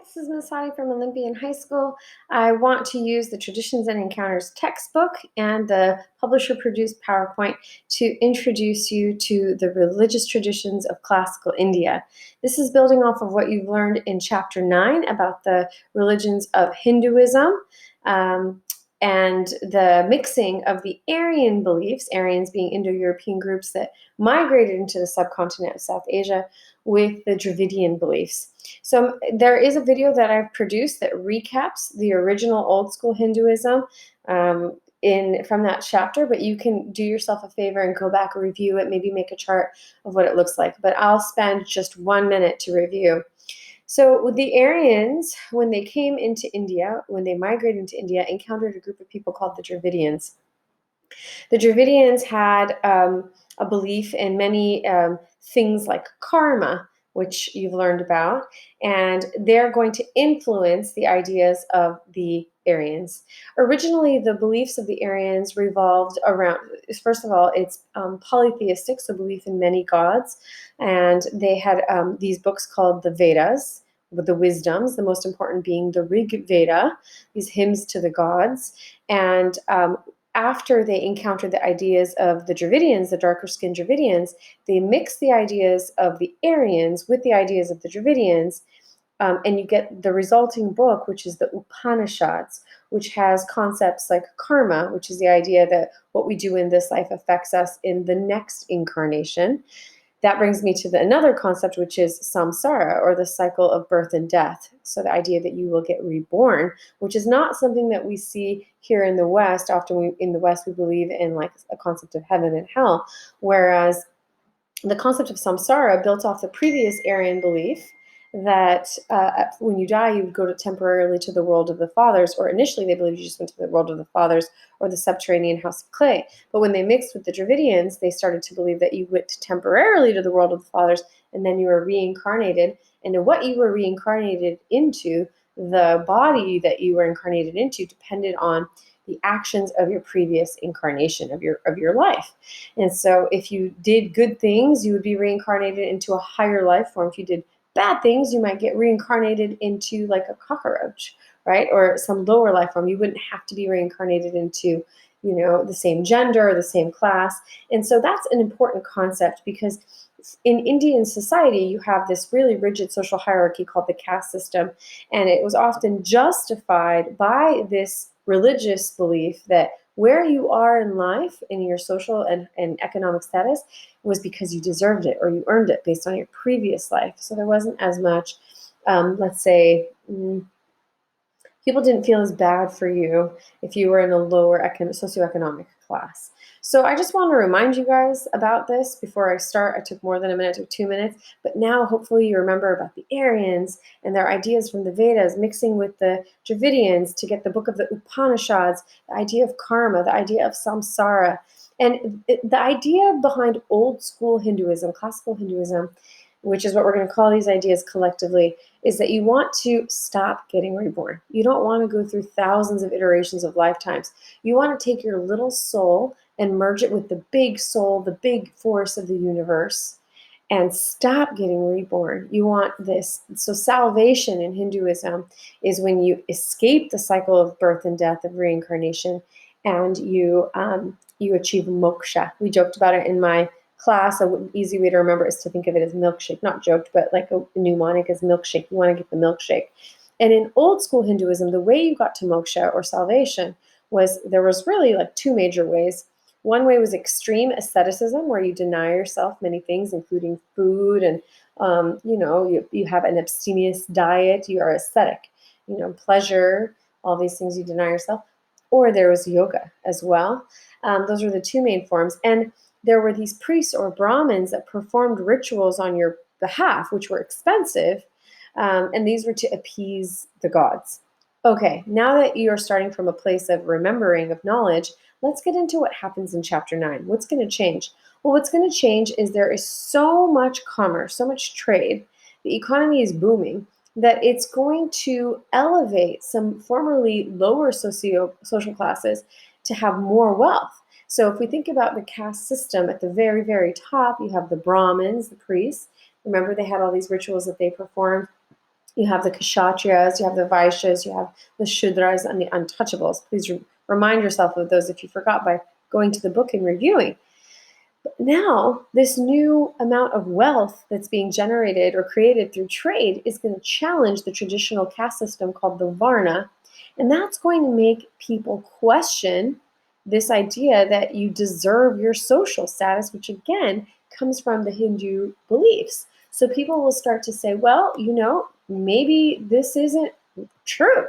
This is Masadi from Olympian High School. I want to use the Traditions and Encounters textbook and the publisher-produced PowerPoint to introduce you to the religious traditions of classical India. This is building off of what you've learned in Chapter 9 about the religions of Hinduism, and the mixing of the Aryan beliefs, Aryans being Indo-European groups that migrated into the subcontinent of South Asia, with the Dravidian beliefs. So there is a video that I've produced that recaps the original old school Hinduism from that chapter, but you can do yourself a favor and go back and review it, maybe make a chart of what it looks like. But I'll spend just 1 minute to review. So the Aryans, when they came into India, when they migrated into India, encountered a group of people called the Dravidians. The Dravidians had a belief in many things like karma, which you've learned about, and they're going to influence the ideas of the Aryans. Originally, the beliefs of the Aryans revolved around, first of all, it's polytheistic, so belief in many gods, and they had these books called the Vedas, with the wisdoms, the most important being the Rig Veda, these hymns to the gods, and after they encountered the ideas of the Dravidians, the darker-skinned Dravidians, they mixed the ideas of the Aryans with the ideas of the Dravidians, and you get the resulting book, which is the Upanishads, which has concepts like karma, which is the idea that what we do in this life affects us in the next incarnation. That brings me to another concept, which is samsara, or the cycle of birth and death. So the idea that you will get reborn, which is not something that we see here in the West. Often in the West, we believe in like a concept of heaven and hell, whereas the concept of samsara built off the previous Aryan belief that when you die, you would go temporarily to the world of the fathers, or initially they believed you just went to the world of the fathers or the subterranean house of clay. But when they mixed with the Dravidians, they started to believe that you went temporarily to the world of the fathers and then you were reincarnated. And what you were reincarnated into, the body that you were incarnated into, depended on the actions of your previous incarnation of your life. And so if you did good things, you would be reincarnated into a higher life form. If you did bad things, you might get reincarnated into like a cockroach, right? Or some lower life form. You wouldn't have to be reincarnated into, the same gender or the same class. And so that's an important concept, because in Indian society, you have this really rigid social hierarchy called the caste system. And it was often justified by this religious belief that where you are in life, in your social and economic status, was because you deserved it or you earned it based on your previous life. So there wasn't as much, let's say, people didn't feel as bad for you if you were in a lower socioeconomic class. So I just want to remind you guys about this before I start. I took more than a minute, it took 2 minutes, but now hopefully you remember about the Aryans and their ideas from the Vedas mixing with the Dravidians to get the book of the Upanishads, the idea of karma, the idea of samsara, and the idea behind old school Hinduism, classical Hinduism, which is what we're going to call these ideas collectively, is that you want to stop getting reborn. You don't want to go through thousands of iterations of lifetimes. You want to take your little soul and merge it with the big soul, the big force of the universe, and stop getting reborn. You want this. So salvation in Hinduism is when you escape the cycle of birth and death, of reincarnation, and you achieve moksha. We joked about it in my class. An easy way to remember is to think of it as milkshake. Not joked, but like a mnemonic is milkshake. You want to get the milkshake. And in old school Hinduism, the way you got to moksha or salvation there was really like two major ways. One way was extreme asceticism, where you deny yourself many things, including food, and you have an abstemious diet. You are ascetic, pleasure, all these things you deny yourself. Or there was yoga as well. Those were the two main forms. And there were these priests or Brahmins that performed rituals on your behalf, which were expensive, and these were to appease the gods. Okay, now that you are starting from a place of remembering, of knowledge, let's get into what happens in Chapter 9. What's going to change? Well, what's going to change is there is so much commerce, so much trade, the economy is booming, that it's going to elevate some formerly lower social classes to have more wealth. So if we think about the caste system, at the very, very top, you have the Brahmins, the priests. Remember, they had all these rituals that they performed. You have the Kshatriyas, you have the Vaishyas, you have the Shudras, and the untouchables. Please remind yourself of those if you forgot by going to the book and reviewing. But now, this new amount of wealth that's being generated or created through trade is going to challenge the traditional caste system called the Varna. And that's going to make people question this idea that you deserve your social status, which again comes from the Hindu beliefs. So people will start to say, well, maybe this isn't true.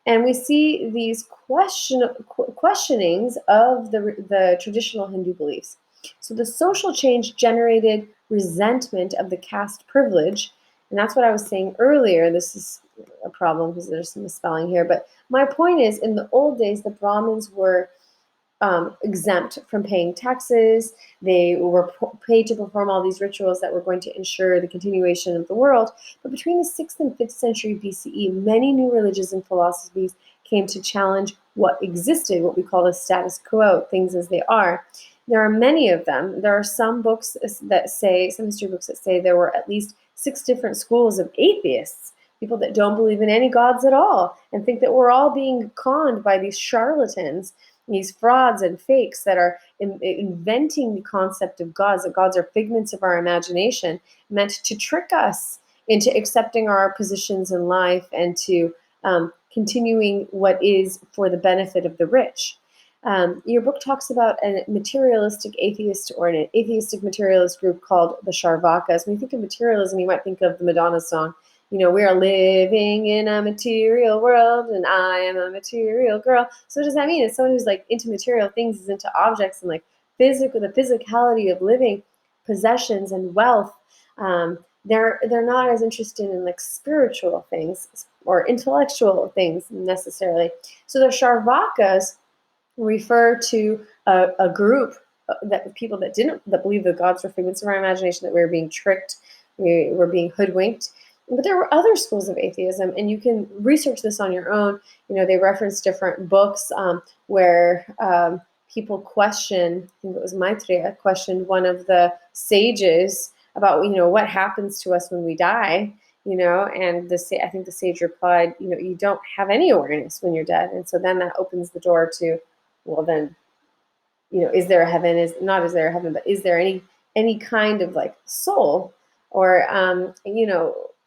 And we see these questionings of the traditional Hindu beliefs. So the social change generated resentment of the caste privilege. And that's what I was saying earlier. This is a problem because there's some misspelling here. But my point is, in the old days, the Brahmins were exempt from paying taxes. They were paid to perform all these rituals that were going to ensure the continuation of the world. But between the 6th and 5th century BCE, many new religions and philosophies came to challenge what existed, what we call the status quo, things as they are. There are many of them. There are some books that say, some history books that say there were at least 6 different schools of atheists, people that don't believe in any gods at all and think that we're all being conned by these charlatans, these frauds and fakes that are inventing the concept of gods, that gods are figments of our imagination, meant to trick us into accepting our positions in life and to continuing what is for the benefit of the rich. Your book talks about a materialistic atheist or an atheistic materialist group called the Charvakas. When you think of materialism, you might think of the Madonna song, we are living in a material world and I am a material girl. So what does that mean? It's someone who's like into material things, is into objects and like the physicality of living, possessions and wealth. They're not as interested in like spiritual things or intellectual things necessarily. So the Charvakas refer to a group that people that believe the gods were figments of our imagination, that we were being tricked, we were being hoodwinked. But there were other schools of atheism, and you can research this on your own. They reference different books where people question, I think it was Maitreya, questioned one of the sages about, what happens to us when we die, and I think the sage replied, you don't have any awareness when you're dead. And so then that opens the door to, well, then, is there a heaven? Is there a heaven, but is there any kind of like soul? Or,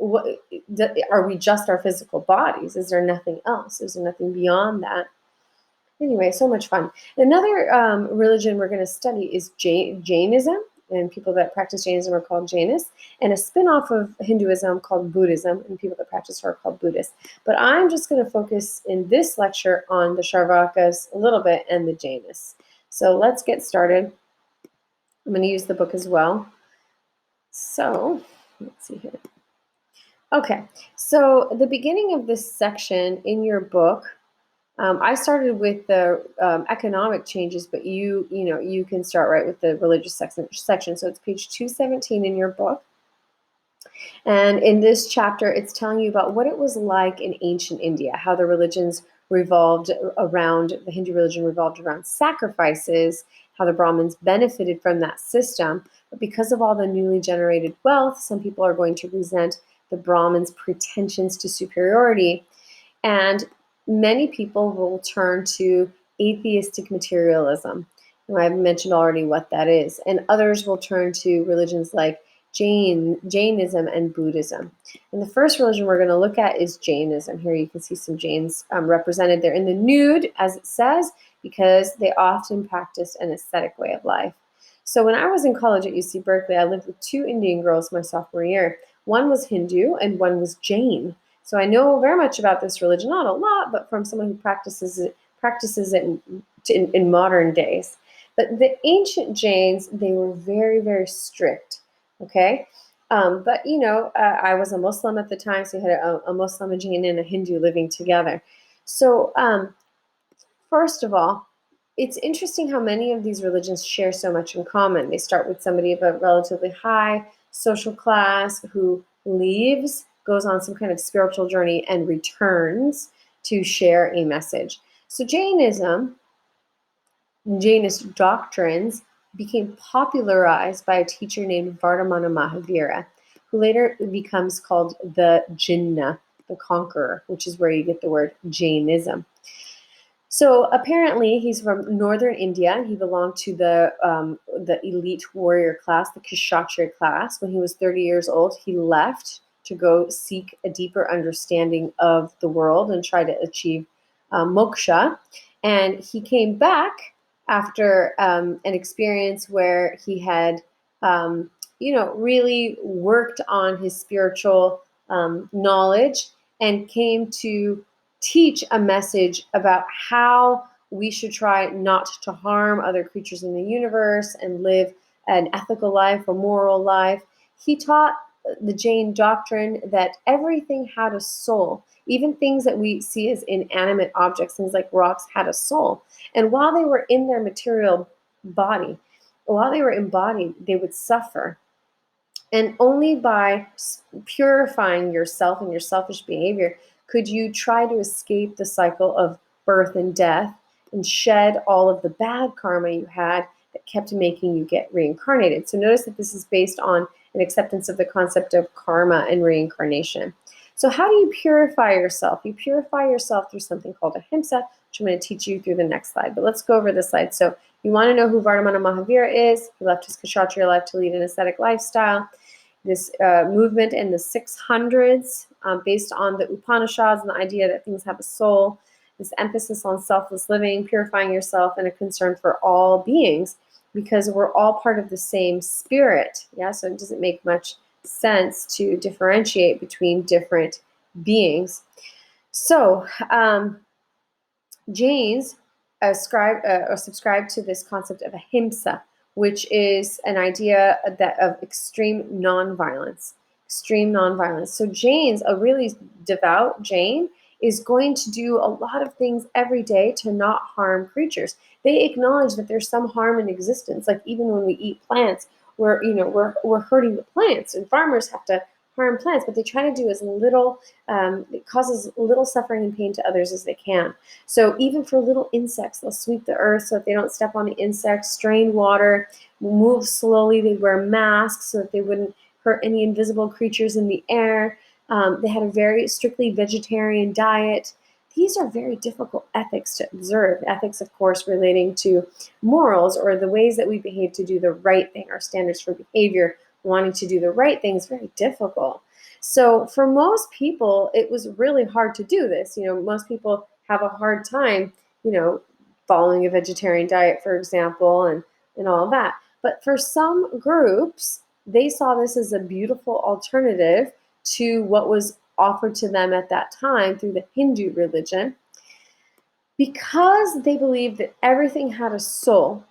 what are we just our physical bodies? Is there nothing else? Is there nothing beyond that? Anyway, so much fun. Another religion we're going to study is Jainism, and people that practice Jainism are called Jainis, and a spin-off of Hinduism called Buddhism, and people that practice are called Buddhists. But I'm just going to focus in this lecture on the Charvakas a little bit and the Jainis. So let's get started. I'm going to use the book as well. So let's see here. Okay, so the beginning of this section in your book, I started with the economic changes, but you can start right with the religious section. So it's page 217 in your book. And in this chapter, it's telling you about what it was like in ancient India, how the religions revolved around, the Hindu religion revolved around sacrifices, how the Brahmins benefited from that system. But because of all the newly generated wealth, some people are going to resent the Brahmins' pretensions to superiority. And many people will turn to atheistic materialism. I've mentioned already what that is. And others will turn to religions like Jainism and Buddhism. And the first religion we're going to look at is Jainism. Here you can see some Jains represented there in the nude, as it says, because they often practiced an ascetic way of life. So when I was in college at UC Berkeley, I lived with 2 Indian girls my sophomore year. One was Hindu and one was Jain. So I know very much about this religion, not a lot, but from someone who practices it in modern days. But the ancient Jains, they were very, very strict. Okay, but I was a Muslim at the time, so you had a Muslim, a Jain, and a Hindu living together. So first of all, it's interesting how many of these religions share so much in common. They start with somebody of a relatively high social class who leaves, goes on some kind of spiritual journey, and returns to share a message. So Jainism, Jainist doctrines became popularized by a teacher named Vardhamana Mahavira. who later becomes called the Jinnah, the conqueror, which is where you get the word Jainism. So apparently he's from northern India. He belonged to the elite warrior class, the Kshatriya class. When he was 30 years old, he left to go seek a deeper understanding of the world and try to achieve moksha. And he came back after an experience where he had, really worked on his spiritual knowledge and came to teach a message about how we should try not to harm other creatures in the universe and live an ethical life, a moral life. He taught the Jain doctrine that everything had a soul. Even things that we see as inanimate objects, things like rocks, had a soul. And while they were in their material body, while they were embodied, they would suffer. And only by purifying yourself and your selfish behavior could you try to escape the cycle of birth and death and shed all of the bad karma you had that kept making you get reincarnated. So notice that this is based on an acceptance of the concept of karma and reincarnation. So how do you purify yourself? You purify yourself through something called Ahimsa, which I'm going to teach you through the next slide. But let's go over this slide. So you want to know who Vardhamana Mahavira is. He left his Kshatriya life to lead an ascetic lifestyle. This movement in the 600s, based on the Upanishads and the idea that things have a soul, this emphasis on selfless living, purifying yourself, and a concern for all beings, because we're all part of the same spirit. Yeah, so it doesn't make much sense to differentiate between different beings. So Jains subscribe to this concept of ahimsa, which is an idea that of extreme nonviolence. Extreme nonviolence. So Jains, a really devout Jain, is going to do a lot of things every day to not harm creatures. They acknowledge that there's some harm in existence. Like even when we eat plants, we're hurting the plants, and farmers have to harm plants, but they try to do as little, it causes little suffering and pain to others as they can. So even for little insects, they'll sweep the earth so that they don't step on the insects, strain water, move slowly. They'd wear masks so that they wouldn't hurt any invisible creatures in the air. They had a very strictly vegetarian diet. These are very difficult ethics to observe. Ethics, of course, relating to morals, or the ways that we behave to do the right thing, our standards for behavior. Wanting to do the right thing is very difficult. So for most people, it was really hard to do this. Most people have a hard time, following a vegetarian diet, for example, and all of that. But for some groups, they saw this as a beautiful alternative to what was offered to them at that time through the Hindu religion, because they believed that everything had a soul.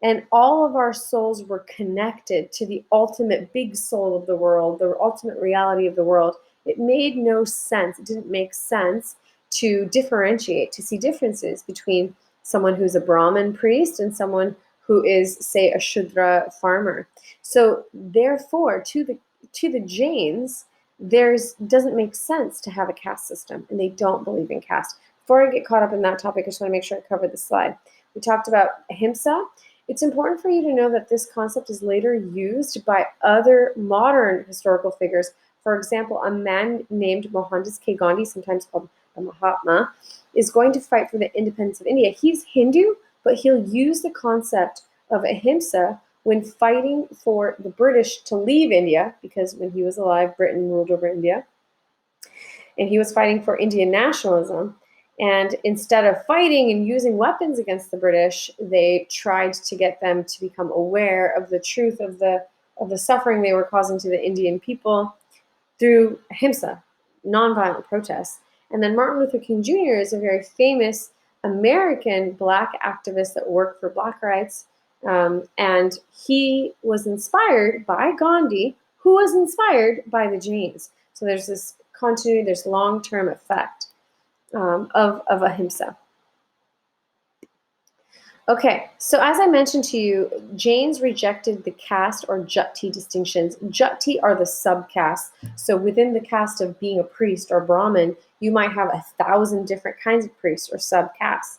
And all of our souls were connected to the ultimate big soul of the world, the ultimate reality of the world. It made no sense. It didn't make sense to differentiate, to see differences between someone who's a Brahmin priest and someone who is, say, a Shudra farmer. So therefore, to the Jains, doesn't make sense to have a caste system, and they don't believe in caste. Before I get caught up in that topic, I just want to make sure I cover the slide. We talked about ahimsa. It's important for you to know that this concept is later used by other modern historical figures. For example, a man named Mohandas K. Gandhi, sometimes called the Mahatma, is going to fight for the independence of India. He's Hindu, but he'll use the concept of ahimsa when fighting for the British to leave India, because when he was alive, Britain ruled over India, and he was fighting for Indian nationalism. And instead of fighting and using weapons against the British, they tried to get them to become aware of the truth of the suffering they were causing to the Indian people through ahimsa, nonviolent protests. And then Martin Luther King Jr. is a very famous American Black activist that worked for Black rights. And he was inspired by Gandhi, who was inspired by the Jains. So there's this continuity, there's long-term effect of ahimsa. Okay, so as I mentioned to you, Jains rejected the caste or jati distinctions. Jati are the subcastes. So within the caste of being a priest or Brahmin, you might have 1,000 different kinds of priests or subcastes.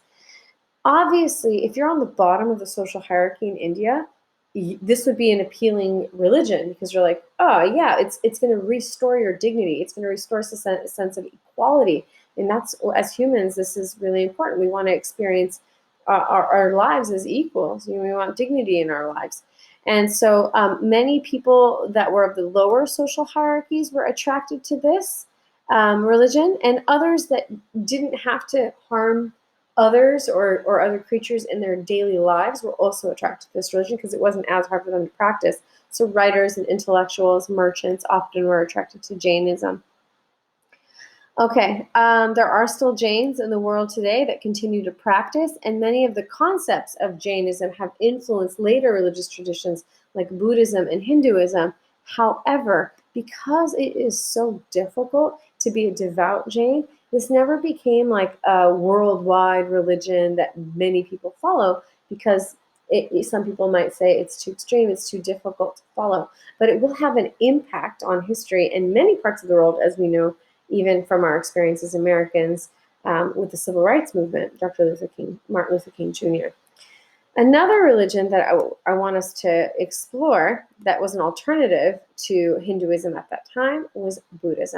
Obviously, if you're on the bottom of the social hierarchy in India, this would be an appealing religion because you're like, oh yeah, it's going to restore your dignity. It's going to restore a sense of equality, and that's, as humans, this is really important. We want to experience our lives as equals. We want dignity in our lives, and so many people that were of the lower social hierarchies were attracted to this religion, and others that didn't have to harm others or other creatures in their daily lives were also attracted to this religion because it wasn't as hard for them to practice. So writers and intellectuals, merchants often were attracted to Jainism. Okay, there are still Jains in the world today that continue to practice, and many of the concepts of Jainism have influenced later religious traditions like Buddhism and Hinduism. However, because it is so difficult to be a devout Jain, this never became like a worldwide religion that many people follow because some people might say it's too extreme, it's too difficult to follow. But it will have an impact on history in many parts of the world, as we know, even from our experience as Americans with the civil rights movement, Martin Luther King Jr. Another religion that I want us to explore that was an alternative to Hinduism at that time was Buddhism.